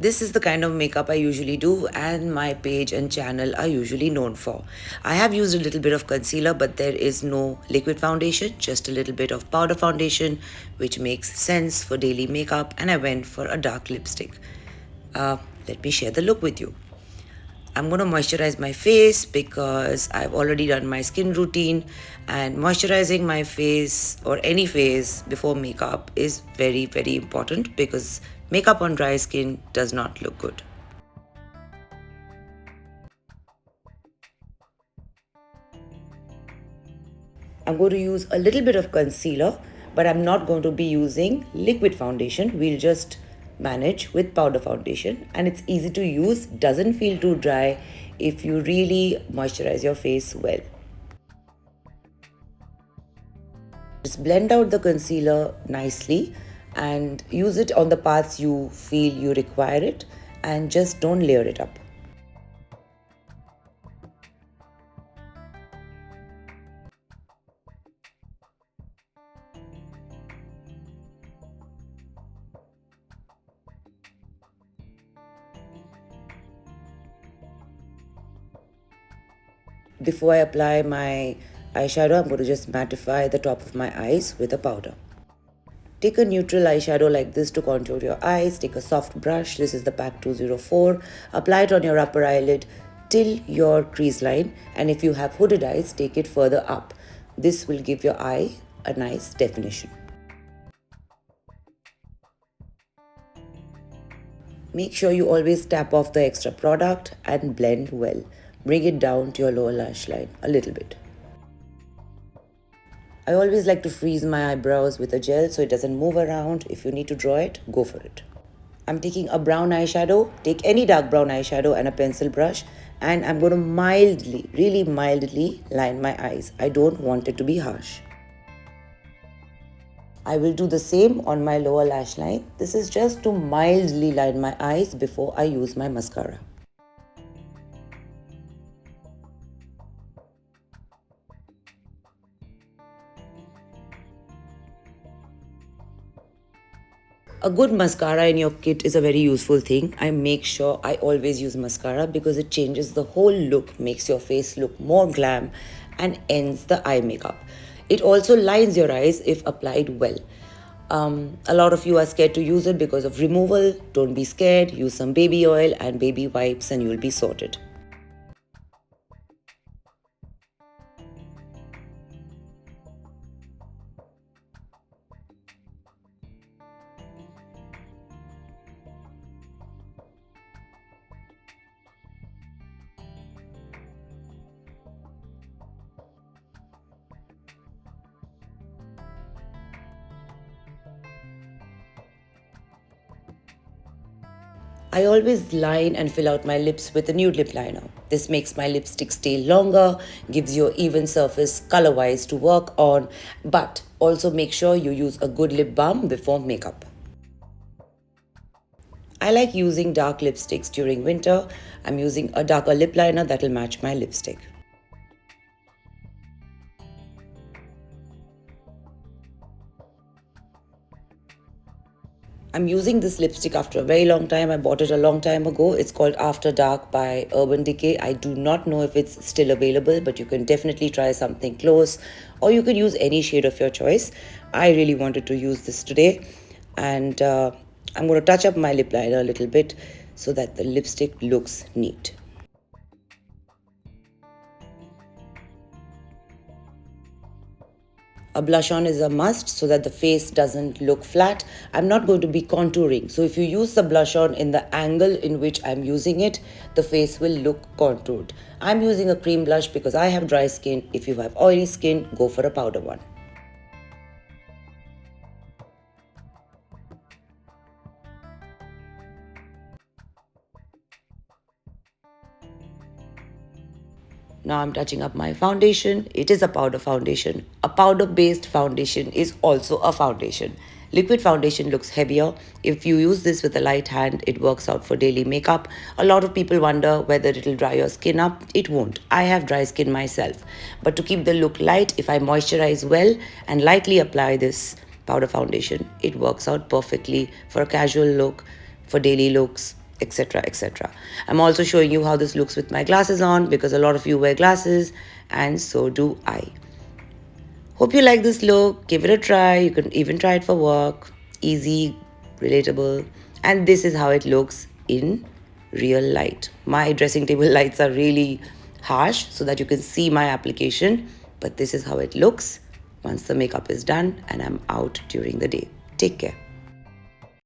This is the kind of makeup I usually do and my page and channel are usually known for. I have used a little bit of concealer, but there is no liquid foundation, just a little bit of powder foundation, which makes sense for daily makeup, and I went for a dark lipstick. Let me share the look with you. I'm going to moisturize my face because I've already done my skin routine, and moisturizing my face or any face before makeup is very, very important because makeup on dry skin does not look good. I'm going to use a little bit of concealer, but I'm not going to be using liquid foundation. We'll just manage with powder foundation, and it's easy to use, doesn't feel too dry if you really moisturize your face well. Just blend out the concealer nicely and use it on the parts you feel you require it, and just don't layer it up. Before I apply my eyeshadow, I'm going to just mattify the top of my eyes with a powder. Take a neutral eyeshadow like this to contour your eyes. Take a soft brush. This is the Pack 204. Apply it on your upper eyelid till your crease line, and if you have hooded eyes, take it further up. This will give your eye a nice definition. Make sure you always tap off the extra product and blend well. Bring it down to your lower lash line a little bit. I always like to freeze my eyebrows with a gel so it doesn't move around. If you need to draw it, go for it. I'm taking a brown eyeshadow. Take any dark brown eyeshadow and a pencil brush, and I'm going to mildly, really mildly line my eyes. I don't want it to be harsh. I will do the same on my lower lash line. This is just to mildly line my eyes before I use my mascara. A good mascara in your kit is a very useful thing. I make sure I always use mascara because it changes the whole look, makes your face look more glam, and ends the eye makeup. It also lines your eyes if applied well. A lot of you are scared to use it because of removal. Don't be scared. Use some baby oil and baby wipes and you'll be sorted. I always line and fill out my lips with a nude lip liner. This makes my lipstick stay longer, gives you an even surface color-wise to work on, but also make sure you use a good lip balm before makeup. I like using dark lipsticks during winter. I'm using a darker lip liner that will match my lipstick. I'm using this lipstick after a very long time. I bought it a long time ago. It's called After Dark by Urban Decay. I do not know if it's still available, but you can definitely try something close, or you can use any shade of your choice. I really wanted to use this today, and I'm going to touch up my lip liner a little bit so that the lipstick looks neat. A blush on is a must so that the face doesn't look flat. I'm not going to be contouring. So if you use the blush on in the angle in which I'm using it, the face will look contoured. I'm using a cream blush because I have dry skin. If you have oily skin, go for a powder one. Now I'm touching up my foundation. It is a powder foundation. A powder-based foundation is also a foundation. Liquid foundation looks heavier. If you use this with a light hand, it works out for daily makeup. A lot of people wonder whether it'll dry your skin up. It won't. I have dry skin myself. But to keep the look light, if I moisturize well and lightly apply this powder foundation, it works out perfectly for a casual look, for daily looks, etc. etc. I'm also showing you how this looks with my glasses on because a lot of you wear glasses and so do I. Hope you like this look. Give it a try. You can even try it for work. Easy, relatable. And this is how it looks in real light. My dressing table lights are really harsh so that you can see my application. But this is how it looks once the makeup is done and I'm out during the day. Take care.